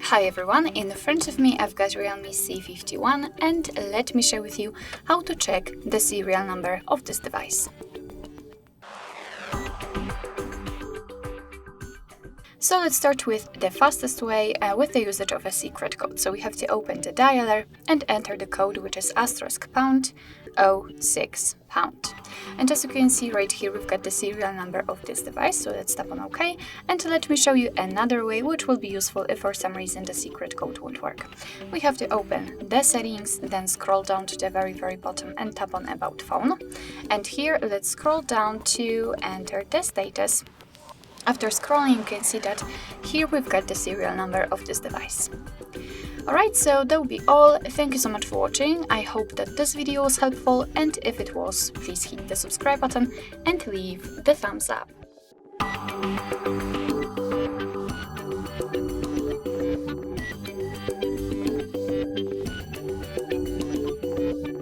Hi everyone, in front of me I've got Realme C51 and let me share with you how to check the serial number of this device. So let's start with the fastest way with the usage of a secret code. So we have to open the dialer and enter the code, which is *#06#. And as you can see right here, we've got the serial number of this device. So let's tap on OK. And let me show you another way, which will be useful if for some reason the secret code won't work. We have to open the settings, then scroll down to the very bottom and tap on About Phone. And here, let's scroll down to enter the status. After scrolling, you can see that here we've got the serial number of this device. Alright, so that will be all. Thank you so much for watching. I hope that this video was helpful, and if it was, please hit the subscribe button and leave the thumbs up.